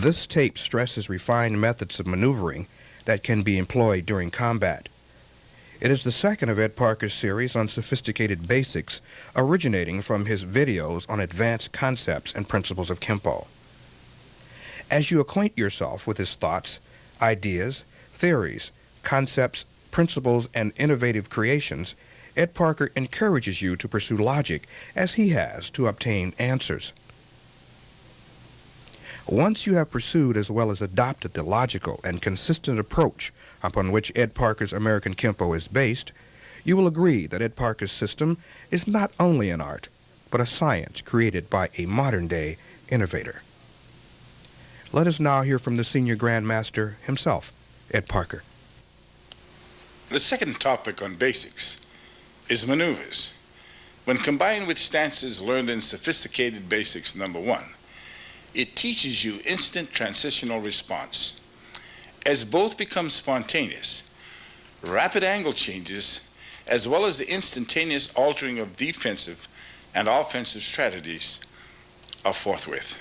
This tape stresses refined methods of maneuvering that can be employed during combat. It is the second of Ed Parker's series on sophisticated basics, originating from his videos on advanced concepts and principles of Kempo. As you acquaint yourself with his thoughts, ideas, theories, concepts, principles, and innovative creations, Ed Parker encourages you to pursue logic as he has to obtain answers. Once you have pursued as well as adopted the logical and consistent approach upon which Ed Parker's American Kempo is based, you will agree that Ed Parker's system is not only an art, but a science created by a modern-day innovator. Let us now hear from the Senior Grandmaster himself, Ed Parker. The second topic on basics is maneuvers. When combined with stances learned in Sophisticated Basics number 1, it teaches you instant transitional response. As both become spontaneous, rapid angle changes, as well as the instantaneous altering of defensive and offensive strategies are forthwith.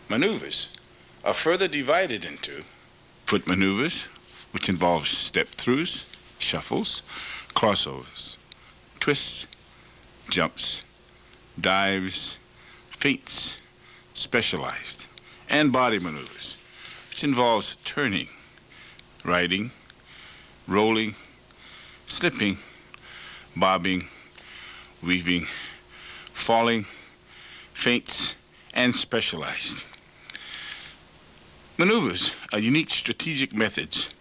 Maneuvers are further divided into foot maneuvers, which involves step-throughs, shuffles, crossovers, twists, jumps, dives, feints, specialized, and body maneuvers, which involves turning, riding, rolling, slipping, bobbing, weaving, falling, feints, and specialized. Maneuvers are unique strategic methods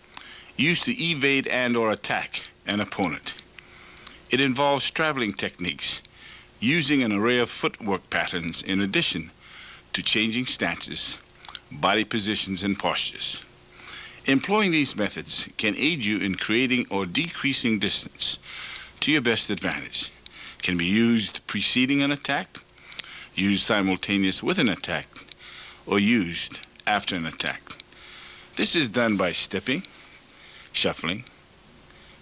used to evade and/or attack an opponent. It involves traveling techniques using an array of footwork patterns in addition to changing stances, body positions, and postures. Employing these methods can aid you in creating or decreasing distance to your best advantage. Can be used preceding an attack, used simultaneous with an attack, or used after an attack. This is done by stepping, shuffling,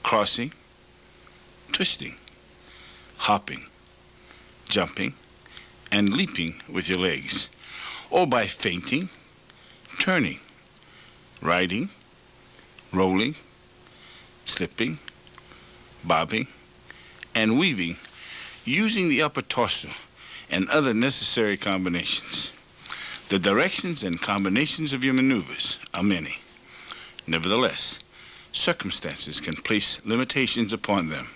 crossing, twisting, hopping, jumping, and leaping with your legs, or by feinting, turning, riding, rolling, slipping, bobbing, and weaving using the upper torso and other necessary combinations. The directions and combinations of your maneuvers are many. Nevertheless, circumstances can place limitations upon them.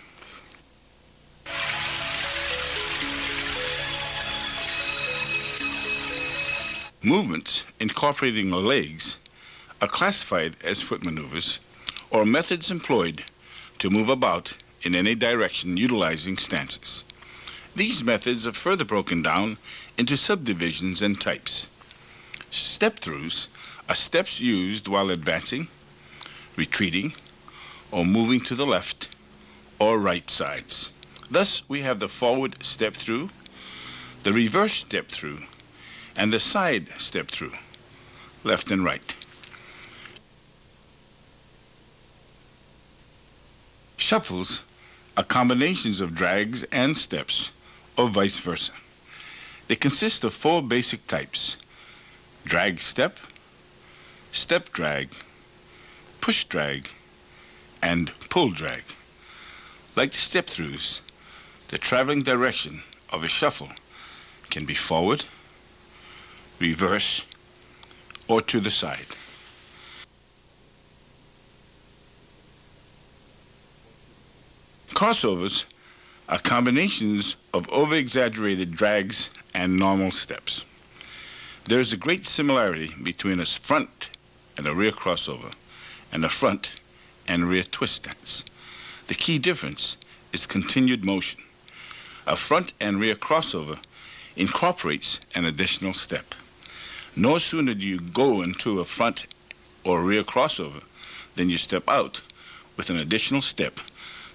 Movements incorporating the legs are classified as foot maneuvers or methods employed to move about in any direction utilizing stances. These methods are further broken down into subdivisions and types. Step-throughs are steps used while advancing, retreating, or moving to the left or right sides. Thus, we have the forward step-through, the reverse step-through, and the side step-through, left and right. Shuffles are combinations of drags and steps, or vice versa. They consist of 4 basic types: drag step, step drag, push drag, and pull drag. Like the step-throughs, the traveling direction of a shuffle can be forward, reverse, or to the side. Crossovers are combinations of over-exaggerated drags and normal steps. There is a great similarity between a front and a rear crossover and a front and rear twist stance. The key difference is continued motion. A front and rear crossover incorporates an additional step. No sooner do you go into a front or rear crossover than you step out with an additional step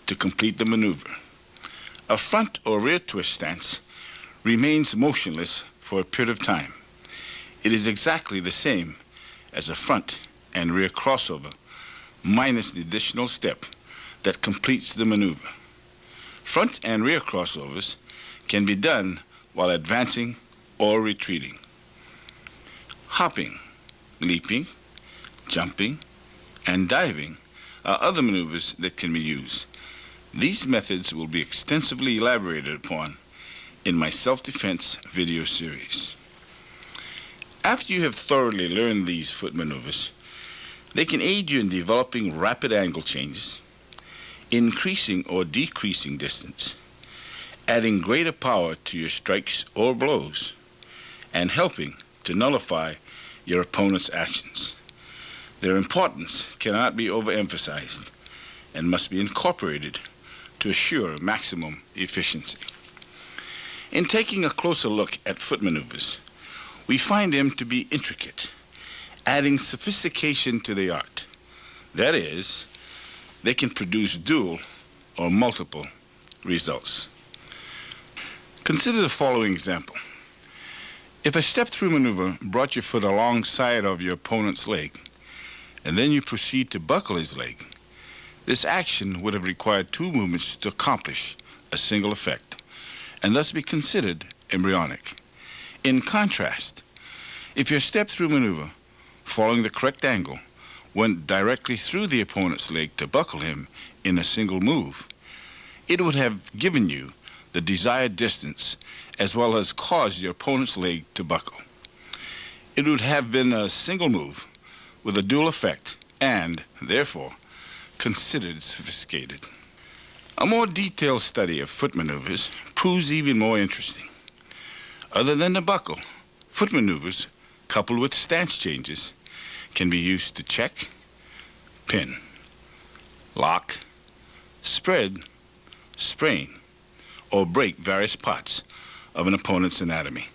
to complete the maneuver. A front or rear twist stance remains motionless for a period of time. It is exactly the same as a front and rear crossover, minus the additional step that completes the maneuver. Front and rear crossovers can be done while advancing or retreating. Hopping leaping, jumping, and diving are other maneuvers that can be used. These methods will be extensively elaborated upon in my self-defense video series. After you have thoroughly learned these foot maneuvers, they can aid you in developing rapid angle changes, increasing or decreasing distance, adding greater power to your strikes or blows, and helping to nullify your opponent's actions. Their importance cannot be overemphasized and must be incorporated to assure maximum efficiency. In taking a closer look at foot maneuvers, we find them to be intricate, adding sophistication to the art. That is, they can produce dual or multiple results. Consider the following example. If a step-through maneuver brought your foot alongside of your opponent's leg, and then you proceed to buckle his leg, this action would have required two movements to accomplish a single effect, and thus be considered embryonic. In contrast, if your step-through maneuver, following the correct angle, went directly through the opponent's leg to buckle him in a single move, it would have given you the desired distance as well as caused your opponent's leg to buckle. It would have been a single move with a dual effect and, therefore, considered sophisticated. A more detailed study of foot maneuvers proves even more interesting. Other than the buckle, foot maneuvers, coupled with stance changes, can be used to check, pin, lock, spread, sprain, or break various parts of an opponent's anatomy.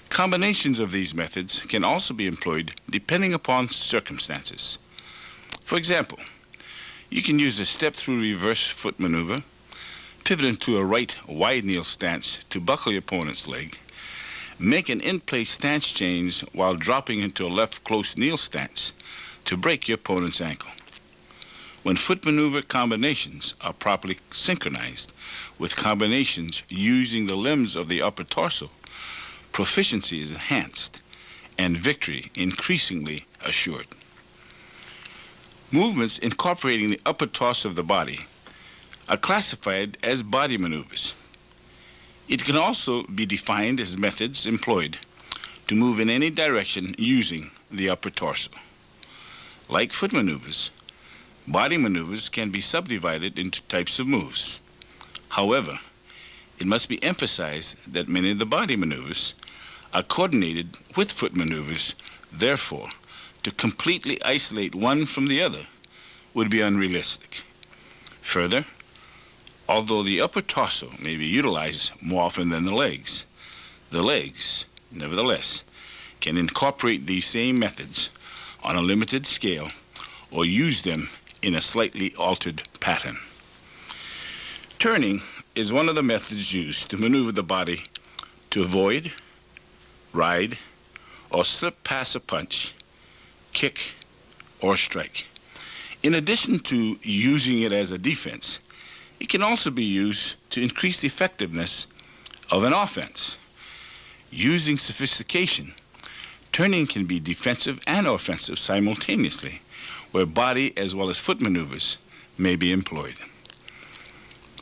Combinations of these methods can also be employed depending upon circumstances. For example, you can use a step-through reverse foot maneuver, pivot into a right wide kneel stance to buckle your opponent's leg, make an in-place stance change while dropping into a left close kneel stance to break your opponent's ankle. When foot maneuver combinations are properly synchronized with combinations using the limbs of the upper torso, proficiency is enhanced and victory increasingly assured. Movements incorporating the upper torso of the body are classified as body maneuvers. It can also be defined as methods employed to move in any direction using the upper torso. Like foot maneuvers, body maneuvers can be subdivided into types of moves. However, it must be emphasized that many of the body maneuvers are coordinated with foot maneuvers. Therefore, to completely isolate one from the other would be unrealistic. Further, although the upper torso may be utilized more often than the legs, nevertheless, can incorporate these same methods on a limited scale or use them in a slightly altered pattern. Turning is one of the methods used to maneuver the body to avoid, ride, or slip past a punch, kick, or strike. In addition to using it as a defense, it can also be used to increase the effectiveness of an offense. Using sophistication, turning can be defensive and offensive simultaneously, where body as well as foot maneuvers may be employed.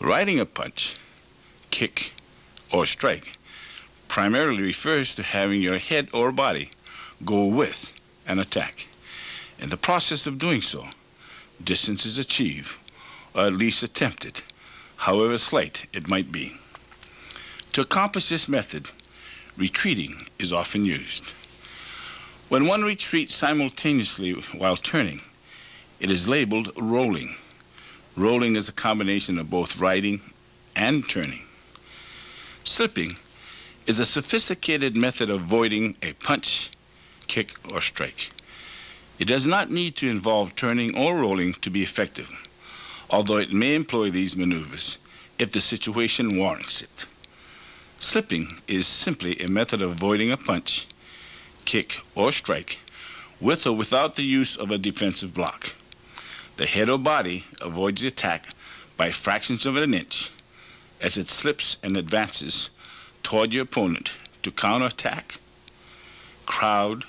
Riding a punch, kick, or strike primarily refers to having your head or body go with an attack. In the process of doing so, distance is achieved, or at least attempted, however slight it might be. To accomplish this method, retreating is often used. When one retreats simultaneously while turning, it is labeled rolling. Rolling is a combination of both riding and turning. Slipping is a sophisticated method of avoiding a punch, kick, or strike. It does not need to involve turning or rolling to be effective, although it may employ these maneuvers if the situation warrants it. Slipping is simply a method of avoiding a punch, kick, or strike with or without the use of a defensive block. The head or body avoids the attack by fractions of an inch as it slips and advances toward your opponent to counterattack, crowd,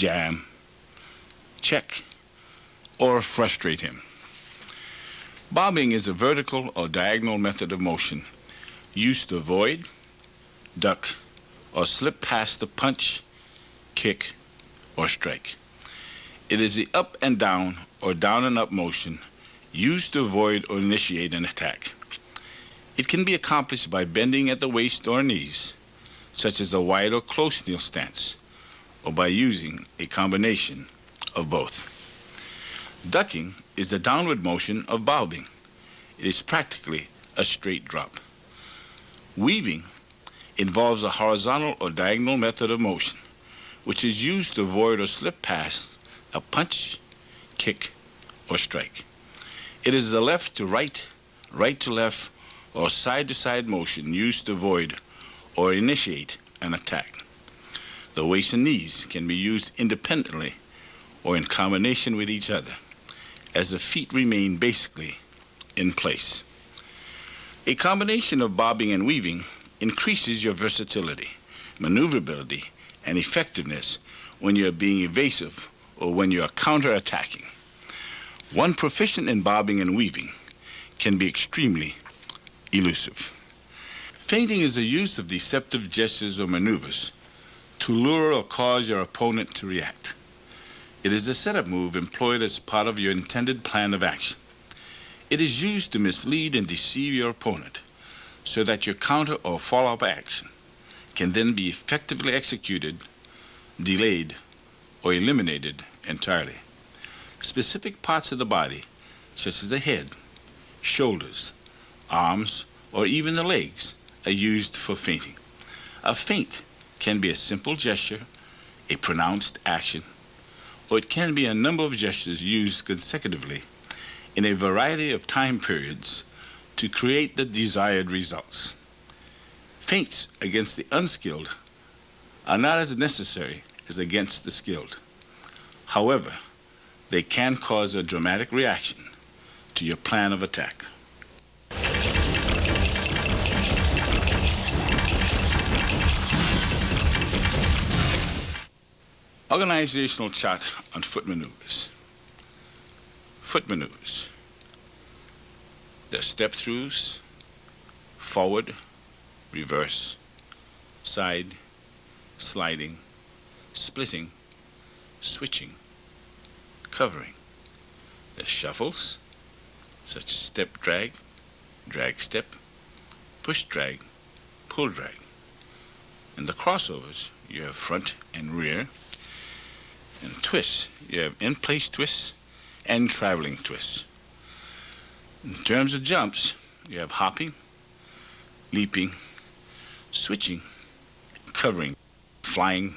jam, check, or frustrate him. Bobbing is a vertical or diagonal method of motion used to avoid, duck, or slip past a punch, kick, or strike. It is the up and down or down and up motion used to avoid or initiate an attack. It can be accomplished by bending at the waist or knees, such as a wide or close kneel stance, or by using a combination of both. Ducking is the downward motion of bobbing. It is practically a straight drop. Weaving involves a horizontal or diagonal method of motion, which is used to avoid or slip past a punch, kick, or strike. It is the left to right, right to left, or side to side motion used to avoid or initiate an attack. The waist and knees can be used independently or in combination with each other, as the feet remain basically in place. A combination of bobbing and weaving increases your versatility, maneuverability, and effectiveness when you're being evasive or when you are counterattacking. One proficient in bobbing and weaving can be extremely elusive. Feinting is the use of deceptive gestures or maneuvers to lure or cause your opponent to react. It is a setup move employed as part of your intended plan of action. It is used to mislead and deceive your opponent so that your counter or follow-up action can then be effectively executed, delayed, or eliminated entirely. Specific parts of the body, such as the head, shoulders, arms, or even the legs, are used for feinting. A feint can be a simple gesture, a pronounced action, or it can be a number of gestures used consecutively in a variety of time periods to create the desired results. Feints against the unskilled are not as necessary as against the skilled. However, they can cause a dramatic reaction to your plan of attack. Organizational chart on foot maneuvers. Foot maneuvers. They're step-throughs, forward, reverse, side, sliding, splitting, switching, covering. There's shuffles, such as step drag, drag step, push drag, pull drag. In the crossovers, you have front and rear. In twists, you have in-place twists and traveling twists. In terms of jumps, you have hopping, leaping, switching, covering, flying,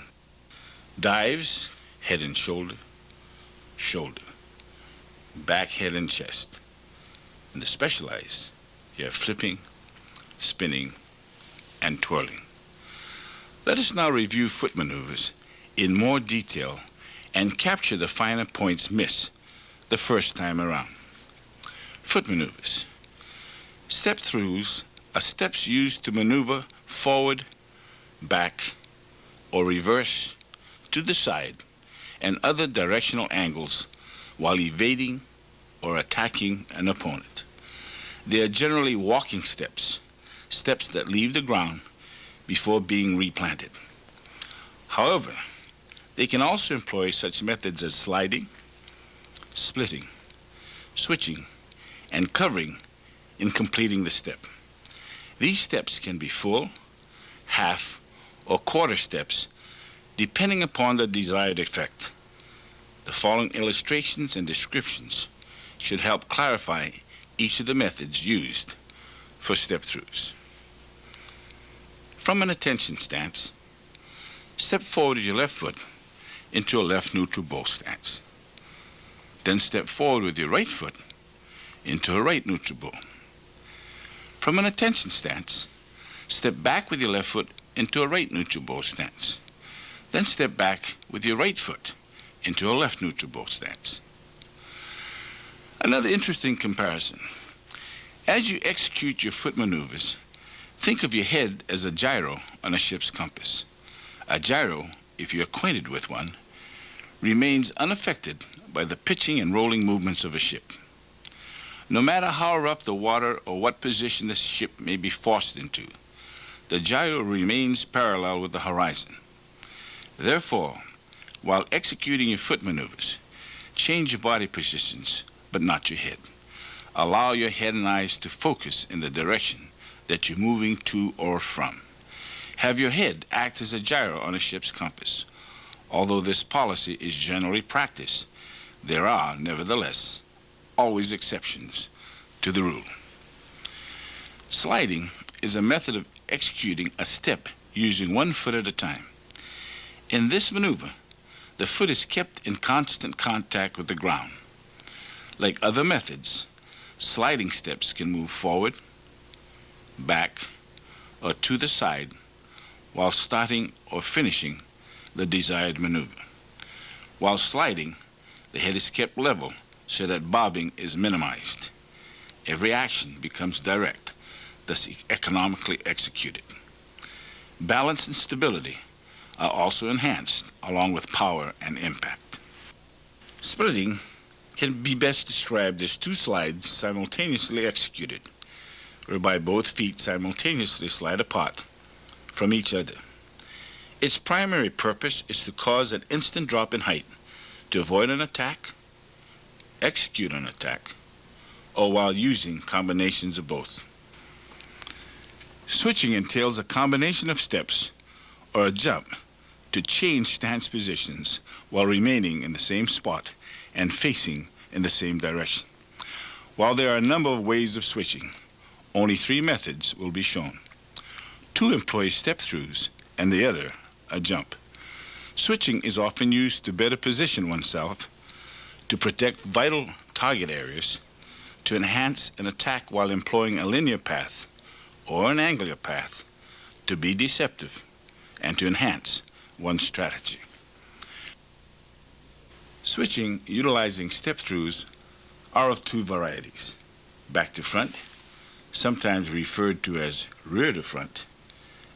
dives, head and shoulder, shoulder, back, head, and chest. In the specialized, you have flipping, spinning, and twirling. Let us now review foot maneuvers in more detail and capture the finer points missed the first time around. Foot maneuvers. Step-throughs are steps used to maneuver forward, back, or reverse, to the side, and other directional angles while evading or attacking an opponent. They are generally walking steps, steps that leave the ground before being replanted. However, they can also employ such methods as sliding, splitting, switching, and covering in completing the step. These steps can be full, half, or quarter steps, depending upon the desired effect. The following illustrations and descriptions should help clarify each of the methods used for step-throughs. From an attention stance, step forward with your left foot into a left neutral bow stance. Then step forward with your right foot into a right neutral bow. From an attention stance, step back with your left foot into a right neutral bow stance. Then step back with your right foot into a left neutral bow stance. Another interesting comparison. As you execute your foot maneuvers, think of your head as a gyro on a ship's compass. A gyro, if you're acquainted with one, remains unaffected by the pitching and rolling movements of a ship. No matter how rough the water or what position the ship may be forced into, the gyro remains parallel with the horizon. Therefore, while executing your foot maneuvers, change your body positions, but not your head. Allow your head and eyes to focus in the direction that you're moving to or from. Have your head act as a gyro on a ship's compass. Although this policy is generally practiced, there are, nevertheless, always exceptions to the rule. Sliding is a method of executing a step using one foot at a time. In this maneuver, the foot is kept in constant contact with the ground. Like other methods, sliding steps can move forward, back, or to the side while starting or finishing the desired maneuver. While sliding, the head is kept level so that bobbing is minimized. Every action becomes direct, thus economically executed. Balance and stability are also enhanced along with power and impact. Splitting can be best described as two slides simultaneously executed, whereby both feet simultaneously slide apart from each other. Its primary purpose is to cause an instant drop in height to avoid an attack, execute an attack, or while using combinations of both. Switching entails a combination of steps or a jump to change stance positions while remaining in the same spot and facing in the same direction. While there are a number of ways of switching, only 3 methods will be shown. 2 employ step-throughs and the other a jump. Switching is often used to better position oneself, to protect vital target areas, to enhance an attack while employing a linear path or an angular path, to be deceptive, and to enhance one's strategy. Switching utilizing step-throughs are of 2 varieties: back to front, sometimes referred to as rear to front,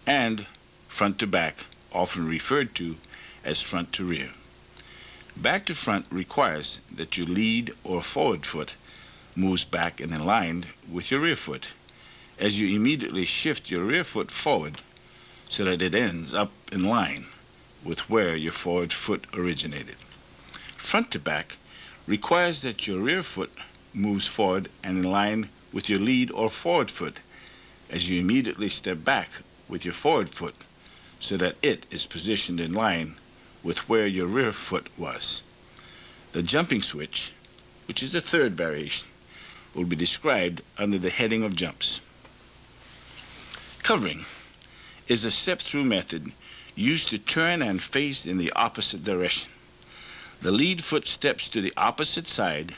and front to back, often referred to as front to rear. Back to front requires that your lead or forward foot moves back and in line with your rear foot as you immediately shift your rear foot forward so that it ends up in line with where your forward foot originated. Front to back requires that your rear foot moves forward and in line with your lead or forward foot as you immediately step back with your forward foot so that it is positioned in line with where your rear foot was. The jumping switch, which is the 3rd variation, will be described under the heading of jumps. Covering is a step-through method used to turn and face in the opposite direction. The lead foot steps to the opposite side,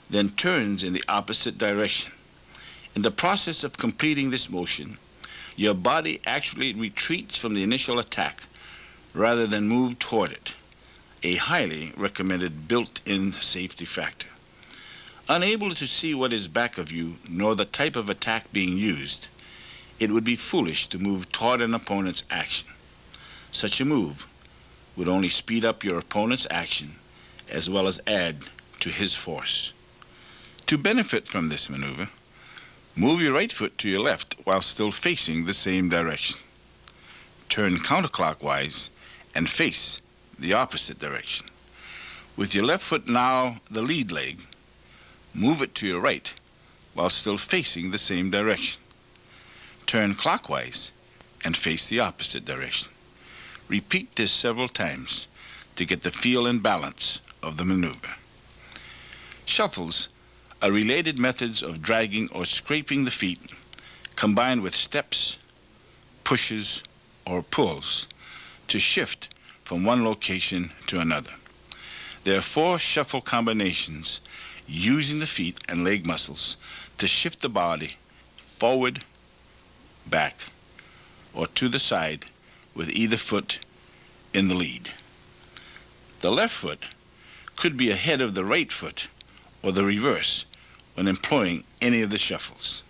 then turns in the opposite direction. In the process of completing this motion, your body actually retreats from the initial attack rather than move toward it, a highly recommended built-in safety factor. Unable to see what is back of you nor the type of attack being used, it would be foolish to move toward an opponent's action. Such a move would only speed up your opponent's action as well as add to his force. To benefit from this maneuver, move your right foot to your left while still facing the same direction. Turn counterclockwise and face the opposite direction. With your left foot now the lead leg, move it to your right while still facing the same direction. Turn clockwise and face the opposite direction. Repeat this several times to get the feel and balance of the maneuver. Shuffles are related methods of dragging or scraping the feet combined with steps, pushes, or pulls to shift from one location to another. There are 4 shuffle combinations using the feet and leg muscles to shift the body forward, back, or to the side with either foot in the lead. The left foot could be ahead of the right foot or the reverse when employing any of the shuffles.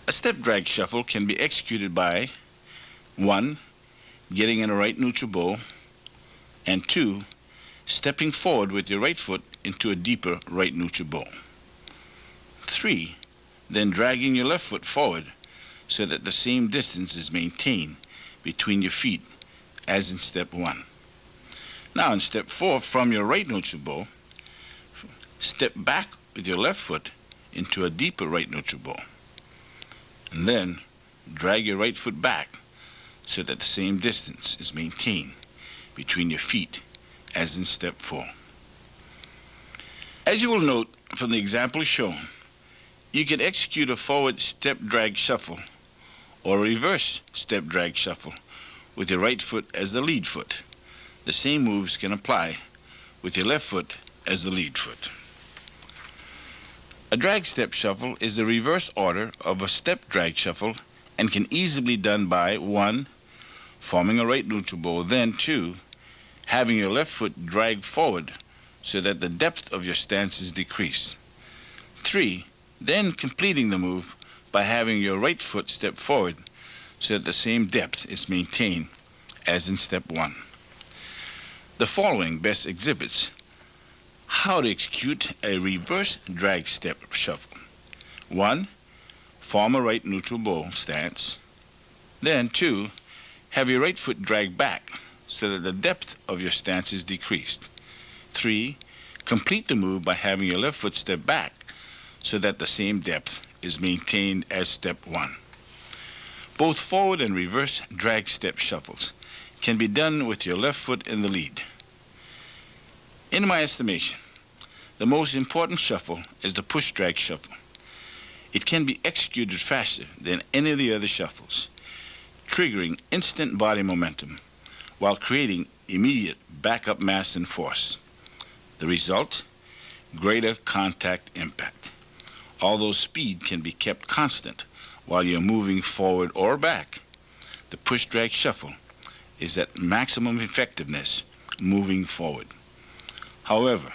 A step drag shuffle can be executed by 1. Getting in a right neutral bow, And 2, stepping forward with your right foot into a deeper right neutral bow. 3, then dragging your left foot forward so that the same distance is maintained between your feet as in step 1. Now in step 4, from your right neutral bow, step back with your left foot into a deeper right neutral bow. And then drag your right foot back so that the same distance is maintained between your feet as in step 4. As you will note from the example shown, you can execute a forward step drag shuffle or a reverse step drag shuffle with your right foot as the lead foot. The same moves can apply with your left foot as the lead foot. A drag step shuffle is the reverse order of a step drag shuffle and can easily be done by 1, forming a right neutral bow, then 2, having your left foot drag forward so that the depth of your stance is decreased. 3, then completing the move by having your right foot step forward so that the same depth is maintained as in step 1. The following best exhibits how to execute a reverse drag step shuffle. 1, form a right neutral bow stance. Then 2, have your right foot drag back so that the depth of your stance is decreased. 3, complete the move by having your left foot step back so that the same depth is maintained as step 1. Both forward and reverse drag step shuffles can be done with your left foot in the lead. In my estimation, the most important shuffle is the push drag shuffle. It can be executed faster than any of the other shuffles, triggering instant body momentum while creating immediate backup mass and force. The result? Greater contact impact. Although speed can be kept constant while you're moving forward or back, the push drag shuffle is at maximum effectiveness moving forward. However,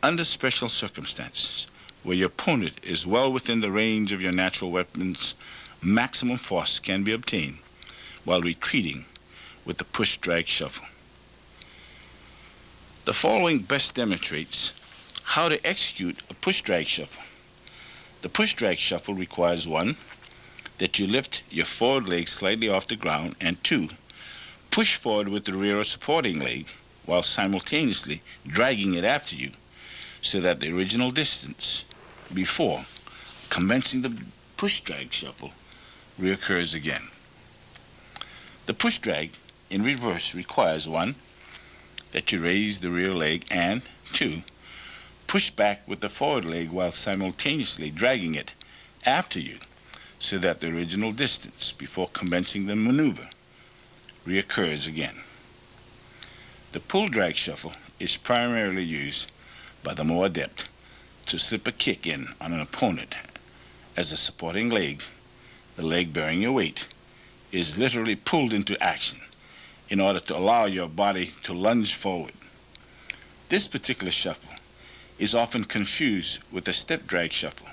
under special circumstances where your opponent is well within the range of your natural weapons, maximum force can be obtained while retreating with the push drag shuffle. The following best demonstrates how to execute a push drag shuffle. The push drag shuffle requires 1, that you lift your forward leg slightly off the ground, and 2, push forward with the rear or supporting leg while simultaneously dragging it after you so that the original distance before commencing the push drag shuffle reoccurs again. The push drag in reverse requires 1, that you raise the rear leg, and 2, push back with the forward leg while simultaneously dragging it after you so that the original distance before commencing the maneuver reoccurs again. The pull drag shuffle is primarily used by the more adept to slip a kick in on an opponent as the supporting leg, the leg bearing your weight, is literally pulled into action in order to allow your body to lunge forward. This particular shuffle is often confused with a step drag shuffle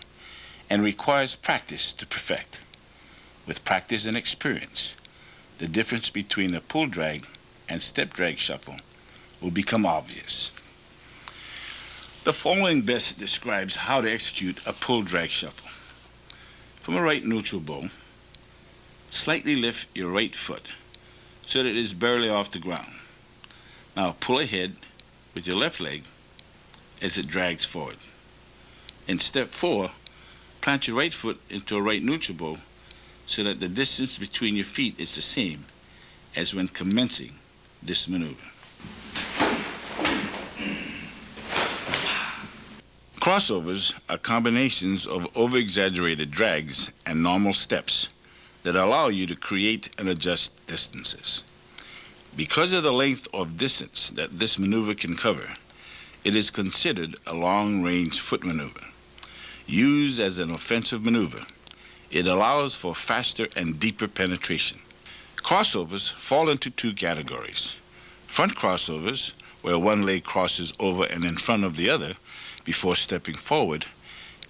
and requires practice to perfect. With practice and experience, the difference between a pull drag and step drag shuffle will become obvious. The following best describes how to execute a pull drag shuffle. From a right neutral bow, slightly lift your right foot so that it is barely off the ground. Now pull ahead with your left leg as it drags forward. In step 4, plant your right foot into a right neutral bow so that the distance between your feet is the same as when commencing this maneuver. Crossovers are combinations of over-exaggerated drags and normal steps that allow you to create and adjust distances. Because of the length of distance that this maneuver can cover, it is considered a long-range foot maneuver. Used as an offensive maneuver, it allows for faster and deeper penetration. Crossovers fall into 2 categories. Front crossovers, where one leg crosses over and in front of the other before stepping forward,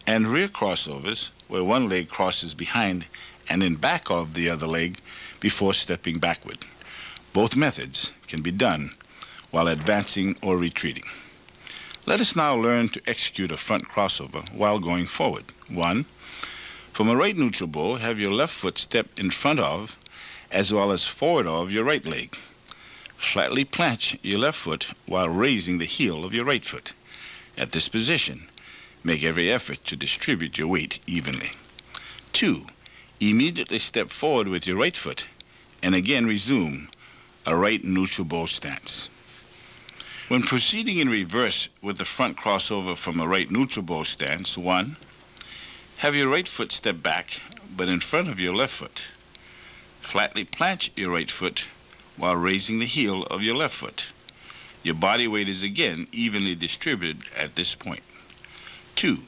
and rear crossovers, where one leg crosses behind and in back of the other leg before stepping backward. Both methods can be done while advancing or retreating. Let us now learn to execute a front crossover while going forward. 1. From a right neutral bow, have your left foot step in front of as well as forward of your right leg. Flatly plant your left foot while raising the heel of your right foot. At this position, make every effort to distribute your weight evenly. 2. Immediately step forward with your right foot and again resume a right neutral bow stance. When proceeding in reverse with the front crossover from a right neutral bow stance, 1. Have your right foot step back but in front of your left foot. Flatly plant your right foot while raising the heel of your left foot. Your body weight is again evenly distributed at this point. 2.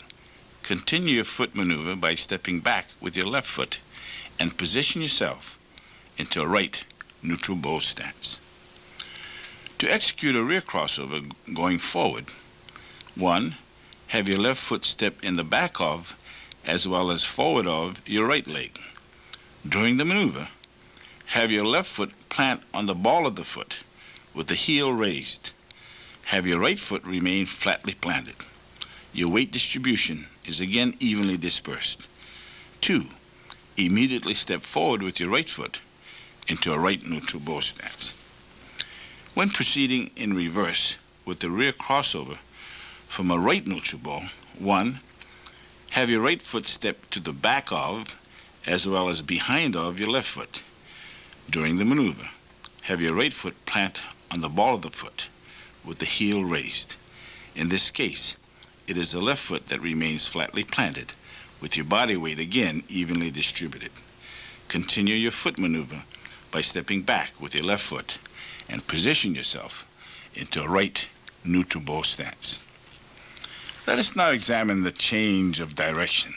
Continue your foot maneuver by stepping back with your left foot and position yourself into a right neutral bow stance. To execute a rear crossover going forward, 1. Have your left foot step in the back of as well as forward of your right leg. During the maneuver, have your left foot plant on the ball of the foot with the heel raised. Have your right foot remain flatly planted. Your weight distribution is again evenly dispersed. 2. Immediately step forward with your right foot into a right neutral bow stance. When proceeding in reverse with the rear crossover from a right neutral bow, 1. Have your right foot step to the back of as well as behind of your left foot. During the maneuver, have your right foot plant on the ball of the foot with the heel raised. In this case, it is the left foot that remains flatly planted with your body weight again evenly distributed. Continue your foot maneuver by stepping back with your left foot and position yourself into a right neutral bow stance. Let us now examine the change of direction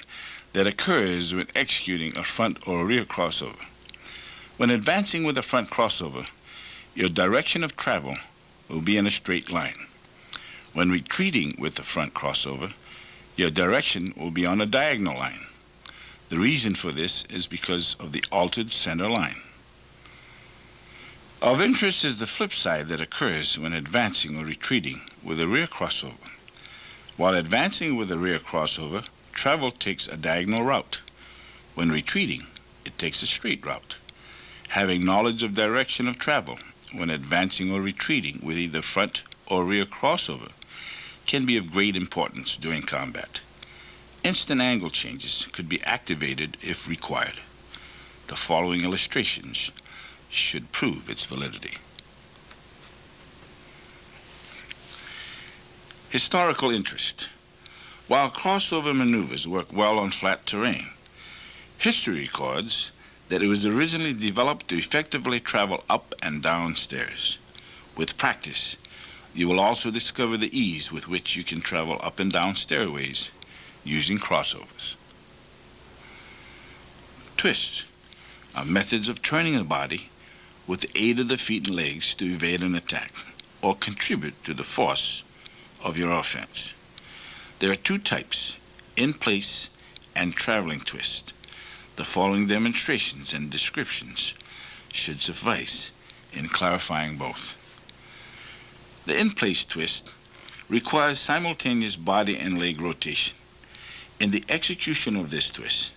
that occurs when executing a front or rear crossover. When advancing with a front crossover, your direction of travel will be in a straight line. When retreating with the front crossover, your direction will be on a diagonal line. The reason for this is because of the altered center line. Of interest is the flip side that occurs when advancing or retreating with a rear crossover. While advancing with a rear crossover, travel takes a diagonal route. When retreating, it takes a straight route. Having knowledge of direction of travel when advancing or retreating with either front or rear crossover can be of great importance during combat. Instant angle changes could be activated if required. The following illustrations should prove its validity. Historical interest. While crossover maneuvers work well on flat terrain, history records that it was originally developed to effectively travel up and down stairs. With practice, you will also discover the ease with which you can travel up and down stairways using crossovers. Twists are methods of turning the body with the aid of the feet and legs to evade an attack or contribute to the force of your offense. There are two types, in place and traveling twist. The following demonstrations and descriptions should suffice in clarifying both. The in-place twist requires simultaneous body and leg rotation. In the execution of this twist,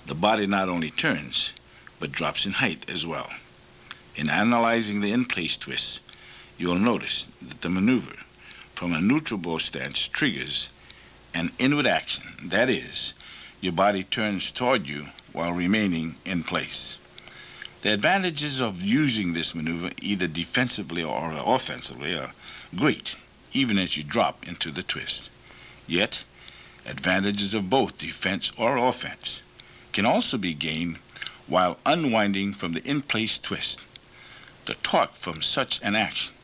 the body not only turns, but drops in height as well. In analyzing the in-place twist, you will notice that the maneuver from a neutral bow stance triggers an inward action. That is, your body turns toward you while remaining in place. The advantages of using this maneuver, either defensively or offensively, are great, even as you drop into the twist. Yet, advantages of both defense or offense can also be gained while unwinding from the in-place twist. The torque from such an action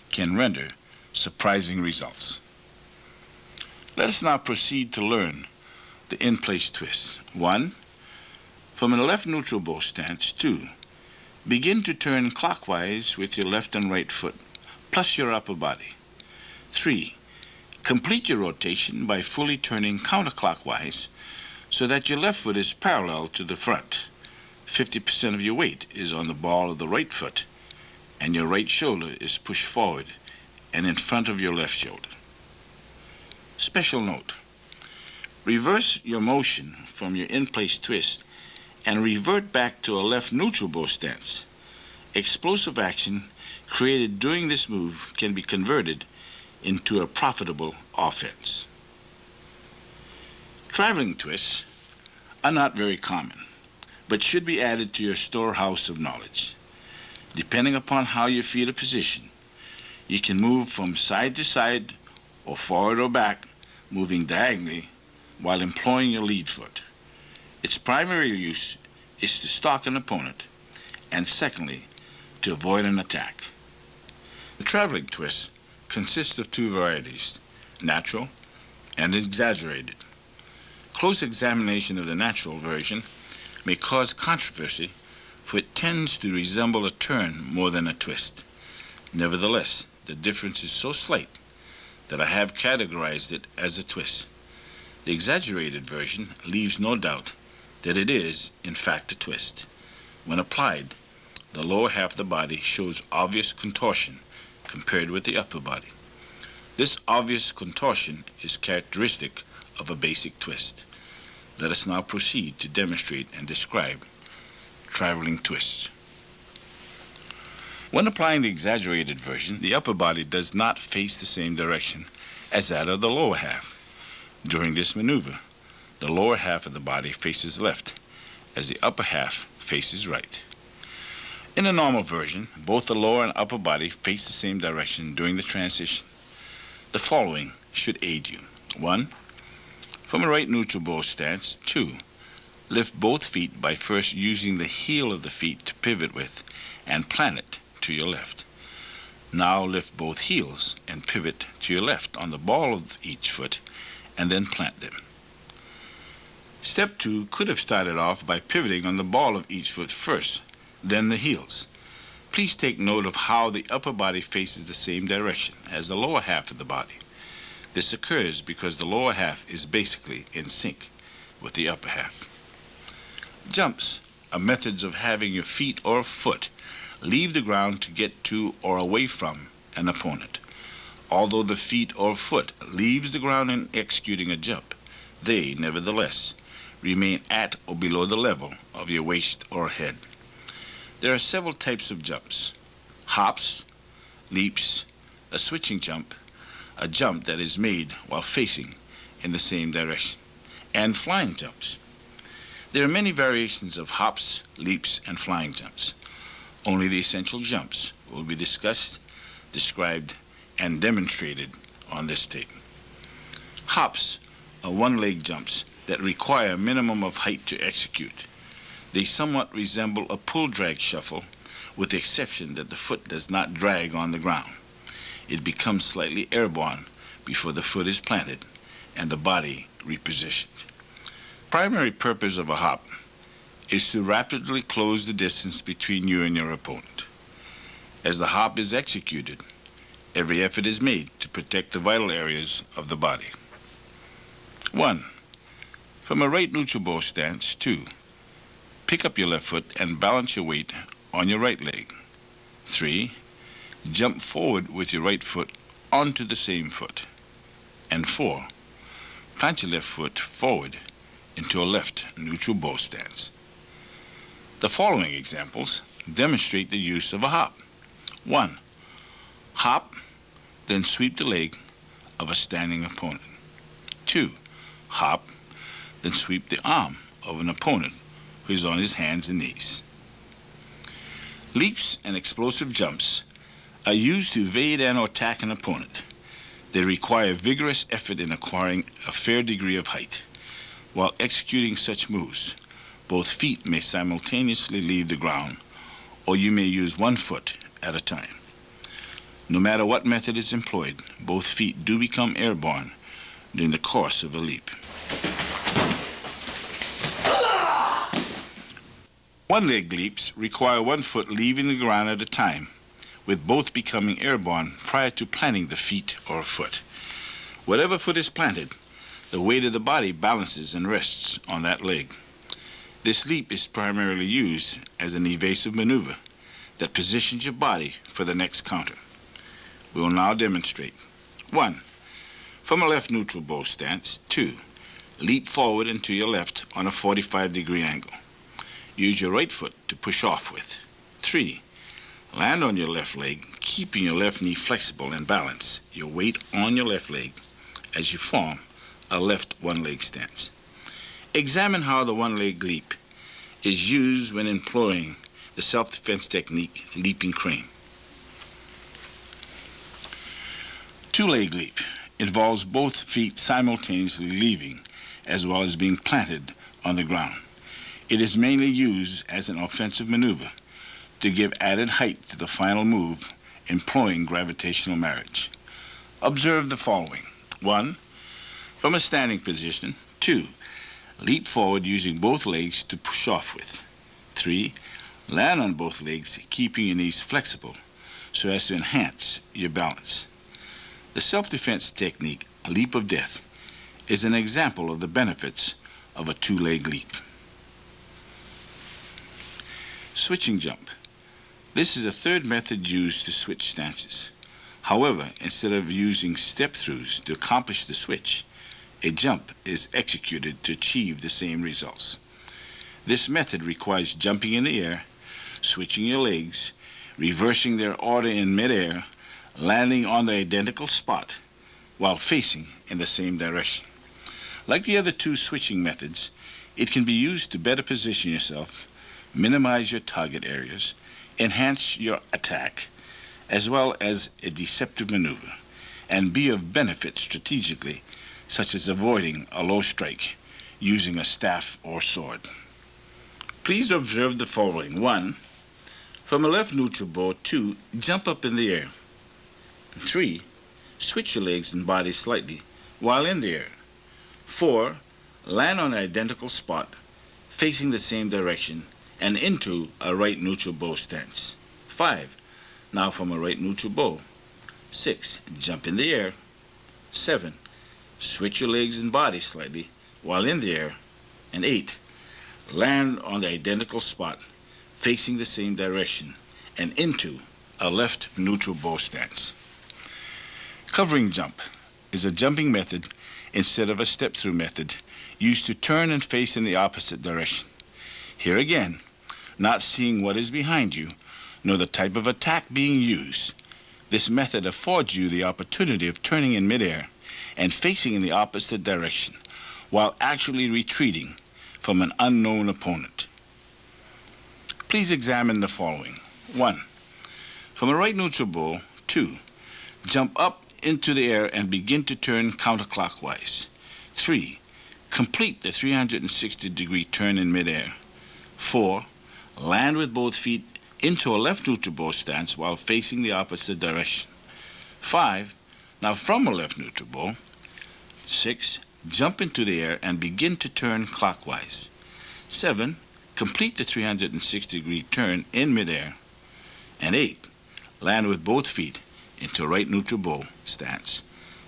can render surprising results. Let us now proceed to learn the in-place twist. 1. From a left neutral bow stance. 2. Begin to turn clockwise with your left and right foot, plus your upper body. 3. Complete your rotation by fully turning counterclockwise so that your left foot is parallel to the front. 50% of your weight is on the ball of the right foot, and your right shoulder is pushed forward and in front of your left shoulder. Special note: reverse your motion from your in-place twist and revert back to a left neutral bow stance. Explosive action created during this move can be converted into a profitable offense. Traveling twists are not very common, but should be added to your storehouse of knowledge. Depending upon how your feet are positioned, you can move from side to side or forward or back, moving diagonally while employing your lead foot. Its primary use is to stalk an opponent, and secondly, to avoid an attack. The traveling twist consists of two varieties, natural and exaggerated. Close examination of the natural version may cause controversy, for it tends to resemble a turn more than a twist. Nevertheless, the difference is so slight that I have categorized it as a twist. The exaggerated version leaves no doubt that it is, in fact, a twist. When applied, the lower half of the body shows obvious contortion compared with the upper body. This obvious contortion is characteristic of a basic twist. Let us now proceed to demonstrate and describe traveling twists. When applying the exaggerated version, the upper body does not face the same direction as that of the lower half. During this maneuver, the lower half of the body faces left, as the upper half faces right. In a normal version, both the lower and upper body face the same direction during the transition. The following should aid you. 1. From a right neutral bow stance. 2. Lift both feet by first using the heel of the feet to pivot with and plant it to your left. Now lift both heels and pivot to your left on the ball of each foot and then plant them. Step 2 could have started off by pivoting on the ball of each foot first, then the heels. Please take note of how the upper body faces the same direction as the lower half of the body. This occurs because the lower half is basically in sync with the upper half. Jumps are methods of having your feet or foot leave the ground to get to or away from an opponent. Although the feet or foot leaves the ground in executing a jump, they, nevertheless, remain at or below the level of your waist or head. There are several types of jumps: hops, leaps, a switching jump, a jump that is made while facing in the same direction, and flying jumps. There are many variations of hops, leaps, and flying jumps. Only the essential jumps will be discussed, described, and demonstrated on this tape. Hops are one-leg jumps that require a minimum of height to execute. They somewhat resemble a pull-drag shuffle, with the exception that the foot does not drag on the ground. It becomes slightly airborne before the foot is planted and the body repositioned. Primary purpose of a hop is to rapidly close the distance between you and your opponent. As the hop is executed, every effort is made to protect the vital areas of the body. 1. From a right neutral bow stance. 2. Pick up your left foot and balance your weight on your right leg. 3. Jump forward with your right foot onto the same foot. And 4. Plant your left foot forward into a left neutral bow stance. The following examples demonstrate the use of a hop. 1. Hop, then sweep the leg of a standing opponent. 2. Hop, then sweep the arm of an opponent who is on his hands and knees. Leaps and explosive jumps are used to evade and attack an opponent. They require vigorous effort in acquiring a fair degree of height. While executing such moves, both feet may simultaneously leave the ground, or you may use one foot at a time. No matter what method is employed, both feet do become airborne during the course of a leap. One-leg leaps require one foot leaving the ground at a time, with both becoming airborne prior to planting the feet or foot. Whatever foot is planted, the weight of the body balances and rests on that leg. This leap is primarily used as an evasive maneuver that positions your body for the next counter. We will now demonstrate. 1. From a left neutral bow stance. 2. Leap forward into your left on a 45-degree angle. Use your right foot to push off with. 3. Land on your left leg, keeping your left knee flexible and balance your weight on your left leg as you form a left one-leg stance. Examine how the one-leg leap is used when employing the self-defense technique leaping crane. Two-leg leap involves both feet simultaneously leaving as well as being planted on the ground. It is mainly used as an offensive maneuver to give added height to the final move, employing gravitational marriage. Observe the following. 1. From a standing position. 2. Leap forward using both legs to push off with. 3. Land on both legs, keeping your knees flexible so as to enhance your balance. The self-defense technique, leap of death, is an example of the benefits of a two-leg leap. Switching jump. This is a third method used to switch stances. However, instead of using step-throughs to accomplish the switch, a jump is executed to achieve the same results. This method requires jumping in the air, switching your legs, reversing their order in midair, landing on the identical spot while facing in the same direction. Like the other two switching methods, it can be used to better position yourself, minimize your target areas, enhance your attack, as well as a deceptive maneuver, and be of benefit strategically, such as avoiding a low strike using a staff or sword. Please observe the following. 1. From a left neutral bow. 2. Jump up in the air. 3. Switch your legs and body slightly while in the air. 4. Land on an identical spot, facing the same direction, and into a right neutral bow stance. 5. Now from a right neutral bow. 6. Jump in the air. 7. Switch your legs and body slightly while in the air. And 8. Land on the identical spot, facing the same direction, and into a left neutral bow stance. Covering jump is a jumping method instead of a step-through method used to turn and face in the opposite direction. Here again, not seeing what is behind you, nor the type of attack being used, this method affords you the opportunity of turning in midair and facing in the opposite direction while actually retreating from an unknown opponent. Please examine the following. 1. From a right neutral bow. 2. Jump up into the air and begin to turn counterclockwise. 3. Complete the 360-degree turn in midair. 4. Land with both feet into a left neutral bow stance while facing the opposite direction. 5. Now from a left neutral bow. 6. Jump into the air and begin to turn clockwise. 7. Complete the 360-degree turn in midair. And 8. Land with both feet into a right neutral bow stance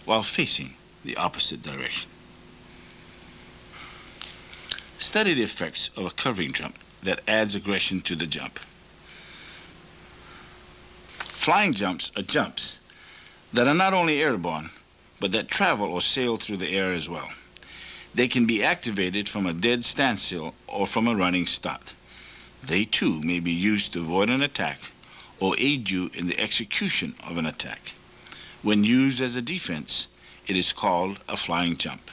while facing the opposite direction. Study the effects of a covering jump that adds aggression to the jump. Flying jumps are jumps that are not only airborne, but that travel or sail through the air as well. They can be activated from a dead standstill or from a running start. They too may be used to avoid an attack or aid you in the execution of an attack. When used as a defense, it is called a flying jump.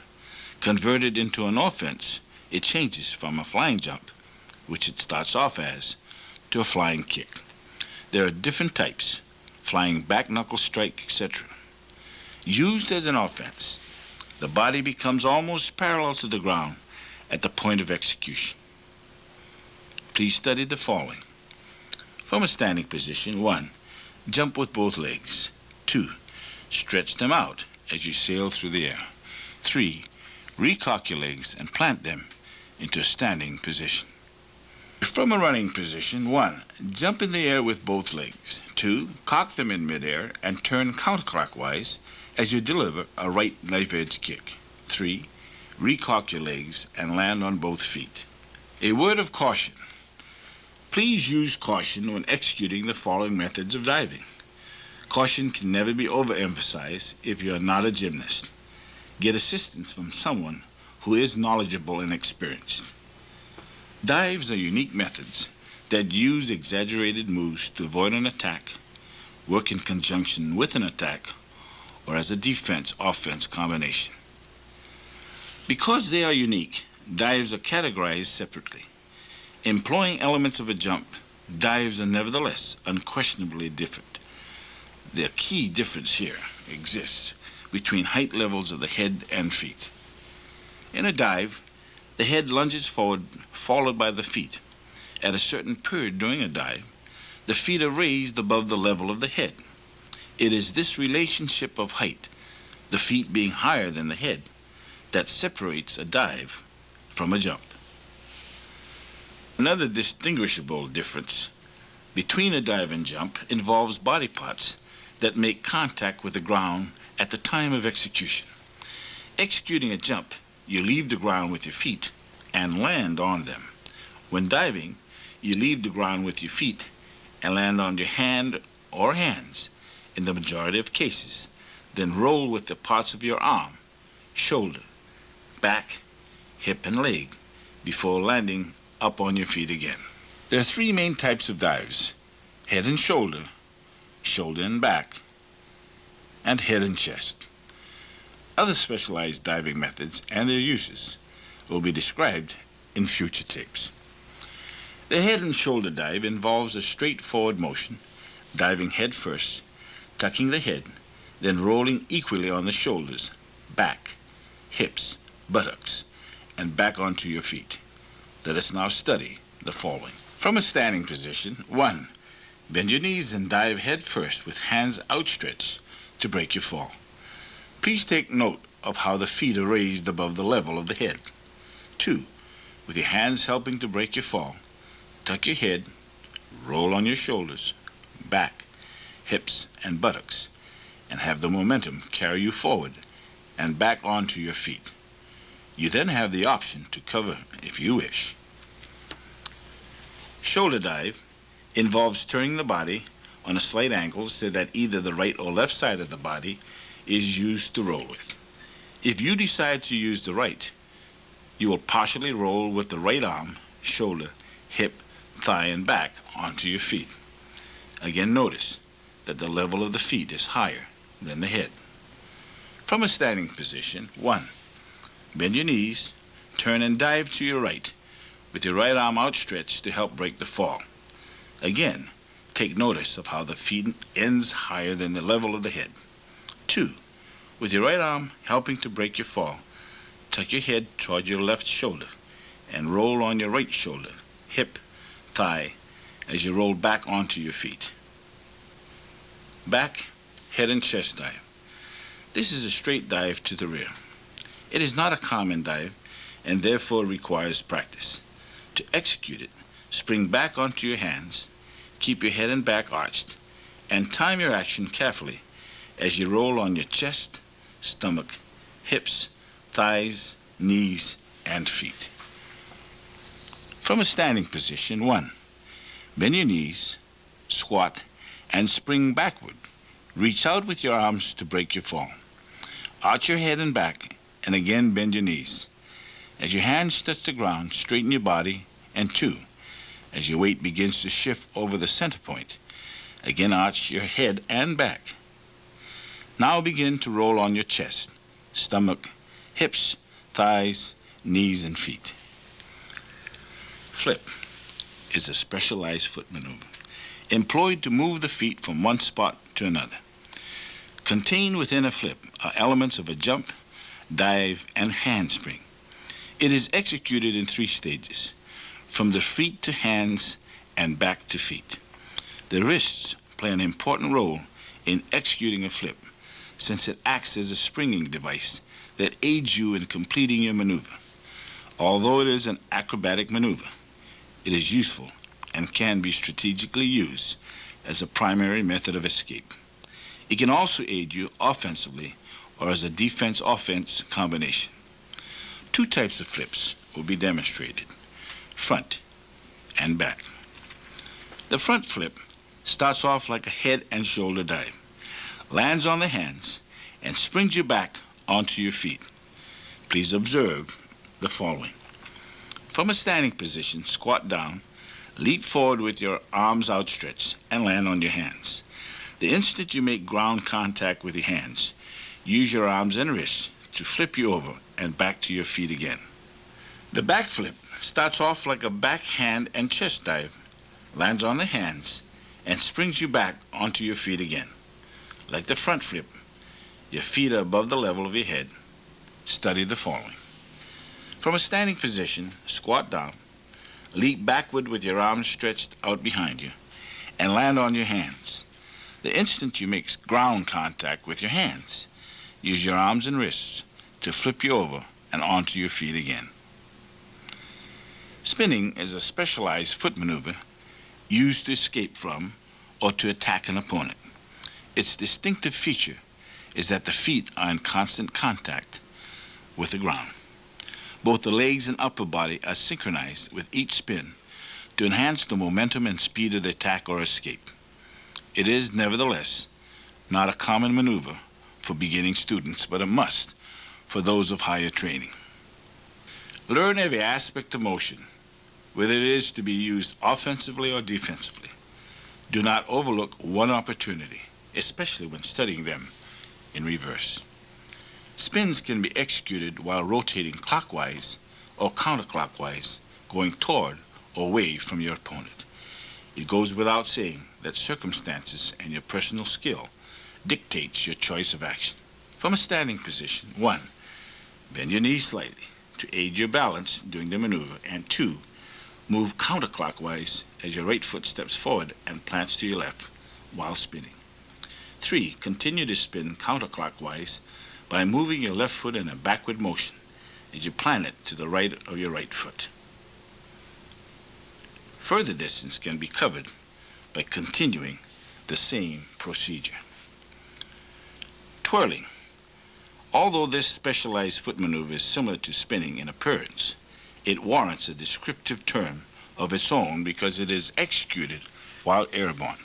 Converted into an offense, it changes from a flying jump, which it starts off as, to a flying kick. There are different types: flying back knuckle strike, etc. Used as an offense, the body becomes almost parallel to the ground at the point of execution. Please study the following. From a standing position. 1. Jump with both legs. 2. Stretch them out as you sail through the air. 3. Recock your legs and plant them into a standing position. From a running position. 1. Jump in the air with both legs. 2. Cock them in midair and turn counterclockwise as you deliver a right knife edge kick. 3. Recock your legs and land on both feet. A word of caution. Please use caution when executing the following methods of diving. Caution can never be overemphasized if you are not a gymnast. Get assistance from someone who is knowledgeable and experienced. Dives are unique methods that use exaggerated moves to avoid an attack, work in conjunction with an attack, or as a defense-offense combination. Because they are unique, dives are categorized separately. Employing elements of a jump, dives are nevertheless unquestionably different. The key difference here exists between height levels of the head and feet. In a dive, the head lunges forward, followed by the feet. At a certain period during a dive, the feet are raised above the level of the head. It is this relationship of height, the feet being higher than the head, that separates a dive from a jump. Another distinguishable difference between a dive and jump involves body parts that make contact with the ground at the time of execution. Executing a jump, you leave the ground with your feet and land on them. When diving, you leave the ground with your feet and land on your hand or hands in the majority of cases, then roll with the parts of your arm, shoulder, back, hip, and leg before landing up on your feet again. There are three main types of dives: head and shoulder, shoulder and back, and head and chest. Other specialized diving methods and their uses will be described in future tapes. The head and shoulder dive involves a straightforward motion, diving head first, tucking the head, then rolling equally on the shoulders, back, hips, buttocks, and back onto your feet. Let us now study the following. From a standing position, 1. Bend your knees and dive head first with hands outstretched to break your fall. Please take note of how the feet are raised above the level of the head. 2. With your hands helping to break your fall, tuck your head, roll on your shoulders, back, hips, and buttocks, and have the momentum carry you forward and back onto your feet. You then have the option to cover if you wish. Shoulder dive involves turning the body on a slight angle so that either the right or left side of the body is used to roll with. If you decide to use the right, you will partially roll with the right arm, shoulder, hip, thigh, and back onto your feet. Again, notice that the level of the feet is higher than the head. From a standing position, 1. Bend your knees, turn and dive to your right with your right arm outstretched to help break the fall. Again, take notice of how the feet ends higher than the level of the head. 2. With your right arm helping to break your fall, tuck your head toward your left shoulder and roll on your right shoulder, hip, thigh, as you roll back onto your feet. Back, head and chest dive. This is a straight dive to the rear. It is not a common dive and therefore requires practice. To execute it, spring back onto your hands, keep your head and back arched, and time your action carefully as you roll on your chest, stomach, hips, thighs, knees, and feet. From a standing position, 1. Bend your knees, squat, and spring backward. Reach out with your arms to break your fall. Arch your head and back, and again bend your knees. As your hands touch the ground, straighten your body, and 2. As your weight begins to shift over the center point, again arch your head and back. Now begin to roll on your chest, stomach, hips, thighs, knees, and feet. Flip is a specialized foot maneuver employed to move the feet from one spot to another. Contained within a flip are elements of a jump, dive, and handspring. It is executed in 3 stages, from the feet to hands and back to feet. The wrists play an important role in executing a flip, since it acts as a springing device that aids you in completing your maneuver. Although it is an acrobatic maneuver, it is useful and can be strategically used as a primary method of escape. It can also aid you offensively or as a defense-offense combination. 2 types of flips will be demonstrated: front and back. The front flip starts off like a head and shoulder dive. lands on the hands, and springs you back onto your feet. Please observe the following. From a standing position, squat down, leap forward with your arms outstretched, and land on your hands. The instant you make ground contact with your hands, use your arms and wrists to flip you over and back to your feet again. The back flip starts off like a backhand and chest dive, lands on the hands, and springs you back onto your feet again. Like the front flip, your feet are above the level of your head. Study the following. From a standing position, squat down, leap backward with your arms stretched out behind you, and land on your hands. The instant you make ground contact with your hands, use your arms and wrists to flip you over and onto your feet again. Spinning is a specialized foot maneuver used to escape from or to attack an opponent. Its distinctive feature is that the feet are in constant contact with the ground. Both the legs and upper body are synchronized with each spin to enhance the momentum and speed of the attack or escape. It is, nevertheless, not a common maneuver for beginning students, but a must for those of higher training. Learn every aspect of motion, whether it is to be used offensively or defensively. Do not overlook one opportunity, especially when studying them in reverse. Spins can be executed while rotating clockwise or counterclockwise, going toward or away from your opponent. It goes without saying that circumstances and your personal skill dictates your choice of action. From a standing position, 1. Bend your knees slightly to aid your balance during the maneuver, and 2. Move counterclockwise as your right foot steps forward and plants to your left while spinning. 3. Continue to spin counterclockwise by moving your left foot in a backward motion as you plant it to the right of your right foot. Further distance can be covered by continuing the same procedure. Twirling. Although this specialized foot maneuver is similar to spinning in appearance, it warrants a descriptive term of its own because it is executed while airborne.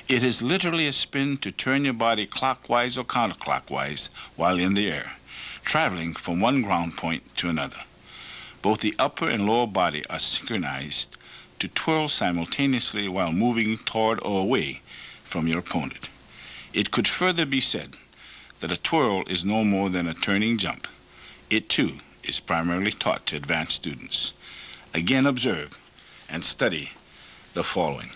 It is literally a spin to turn your body clockwise or counterclockwise while in the air, traveling from one ground point to another. Both the upper and lower body are synchronized to twirl simultaneously while moving toward or away from your opponent. It could further be said that a twirl is no more than a turning jump. It too is primarily taught to advanced students. Again, observe and study the following.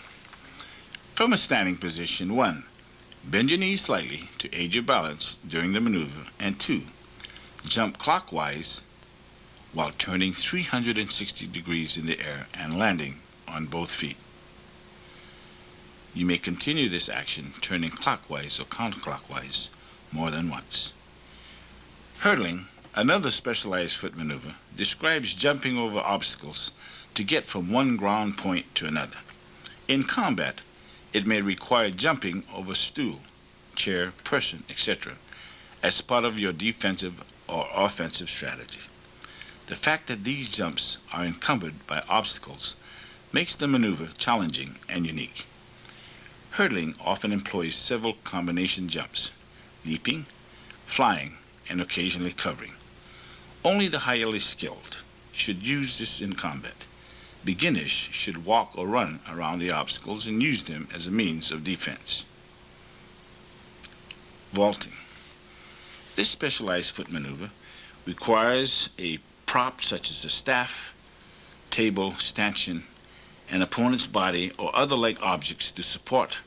From a standing position, 1. Bend your knees slightly to aid your balance during the maneuver, and 2. Jump clockwise while turning 360 degrees in the air and landing on both feet. You may continue this action turning clockwise or counterclockwise more than once. Hurdling, another specialized foot maneuver, describes jumping over obstacles to get from one ground point to another. In combat, it may require jumping over stool, chair, person, etc. as part of your defensive or offensive strategy. The fact that these jumps are encumbered by obstacles makes the maneuver challenging and unique. Hurdling often employs several combination jumps, leaping, flying, and occasionally covering. Only the highly skilled should use this in combat. Beginners should walk or run around the obstacles and use them as a means of defense. Vaulting. This specialized foot maneuver requires a prop such as a staff, table, stanchion, an opponent's body, or other like objects to support,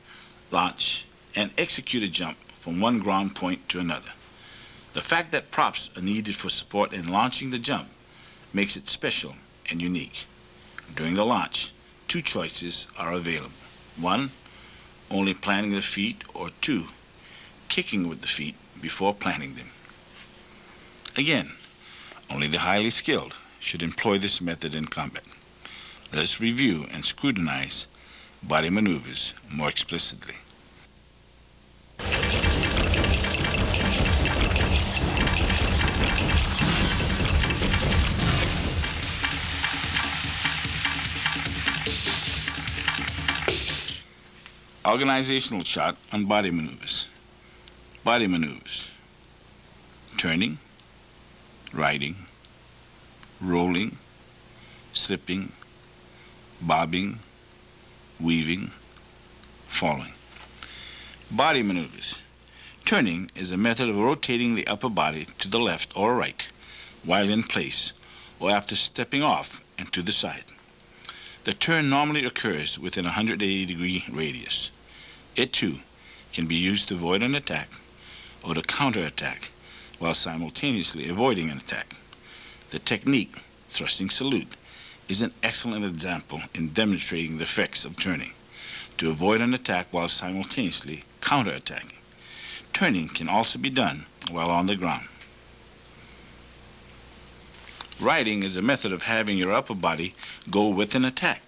launch, and execute a jump from one ground point to another. The fact that props are needed for support in launching the jump makes it special and unique. During the launch, 2 choices are available. 1, only planting the feet, or 2, kicking with the feet before planting them. Again, only the highly skilled should employ this method in combat. Let us review and scrutinize body maneuvers more explicitly. Organizational chart on body maneuvers. Body maneuvers: turning, riding, rolling, slipping, bobbing, weaving, falling. Body maneuvers: turning is a method of rotating the upper body to the left or right while in place or after stepping off and to the side. The turn normally occurs within a 180-degree radius. It too can be used to avoid an attack or to counterattack while simultaneously avoiding an attack. The technique, thrusting salute, is an excellent example in demonstrating the effects of turning to avoid an attack while simultaneously counterattacking. Turning can also be done while on the ground. Riding is a method of having your upper body go with an attack.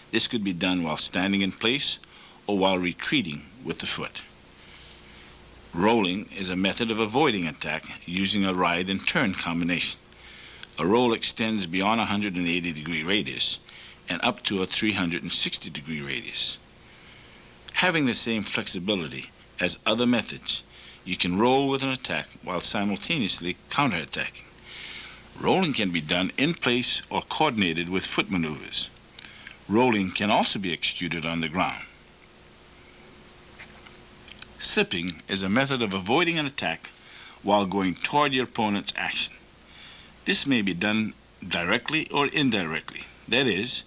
This could be done while standing in place or while retreating with the foot. Rolling is a method of avoiding attack using a ride and turn combination. A roll extends beyond a 180-degree radius and up to a 360-degree radius. Having the same flexibility as other methods, you can roll with an attack while simultaneously counterattacking. Rolling can be done in place or coordinated with foot maneuvers. Rolling can also be executed on the ground. Slipping is a method of avoiding an attack while going toward your opponent's action. This may be done directly or indirectly. That is,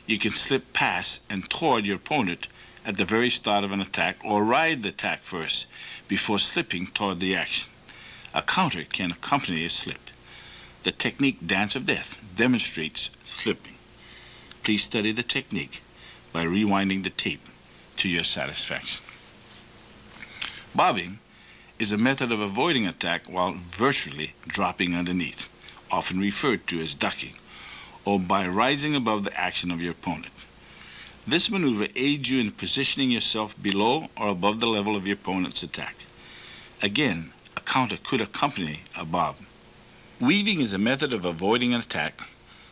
you can slip past and toward your opponent at the very start of an attack or ride the attack first before slipping toward the action. A counter can accompany a slip. The technique Dance of Death demonstrates slipping. Please study the technique by rewinding the tape to your satisfaction. Bobbing is a method of avoiding attack while virtually dropping underneath, often referred to as ducking, or by rising above the action of your opponent. This maneuver aids you in positioning yourself below or above the level of your opponent's attack. Again, a counter could accompany a bob. Weaving is a method of avoiding an attack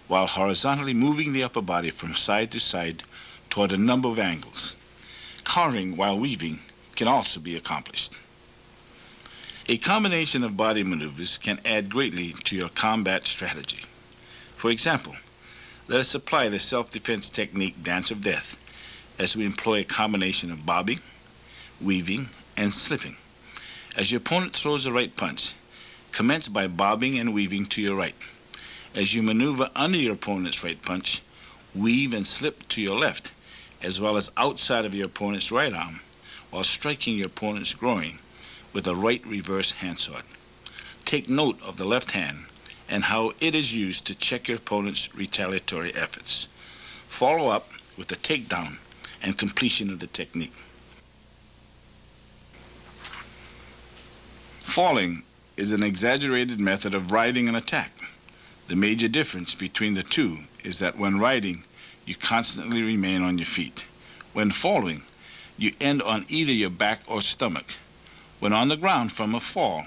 while horizontally moving the upper body from side to side toward a number of angles. Countering while weaving can also be accomplished. A combination of body maneuvers can add greatly to your combat strategy. For example, let us apply the self-defense technique Dance of Death as we employ a combination of bobbing, weaving, and slipping. As your opponent throws a right punch, commence by bobbing and weaving to your right. As you maneuver under your opponent's right punch, weave and slip to your left, as well as outside of your opponent's right arm, while striking your opponent's groin with a right reverse handsword. Take note of the left hand and how it is used to check your opponent's retaliatory efforts. Follow up with the takedown and completion of the technique. Falling is an exaggerated method of riding an attack. The major difference between the two is that when riding, you constantly remain on your feet. When falling, you end on either your back or stomach. When on the ground from a fall,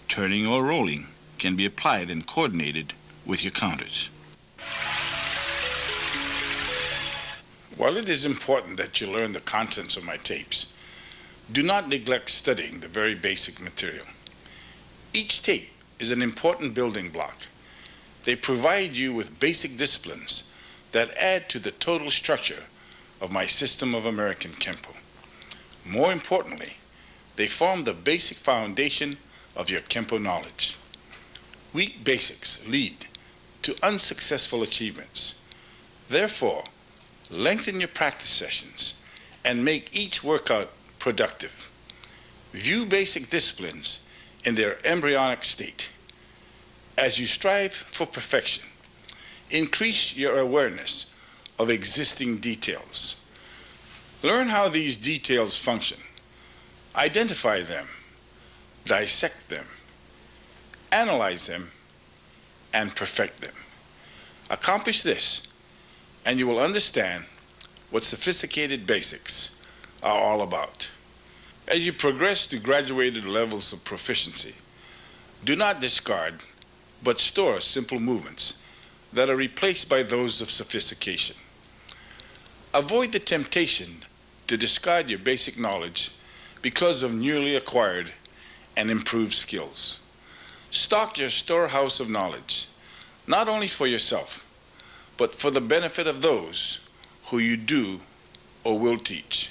turning or rolling can be applied and coordinated with your counters. While it is important that you learn the contents of my tapes, do not neglect studying the very basic material. Each tape is an important building block. They provide you with basic disciplines that add to the total structure of my system of American Kempo. More importantly, they form the basic foundation of your Kempo knowledge. Weak basics lead to unsuccessful achievements. Therefore, lengthen your practice sessions and make each workout productive. View basic disciplines in their embryonic state. As you strive for perfection, increase your awareness of existing details. Learn how these details function. Identify them, dissect them, analyze them, and perfect them. Accomplish this, and you will understand what sophisticated basics are all about. As you progress to graduated levels of proficiency, do not discard, but store simple movements that are replaced by those of sophistication. Avoid the temptation to discard your basic knowledge because of newly acquired and improved skills. Stock your storehouse of knowledge, not only for yourself, but for the benefit of those who you do or will teach.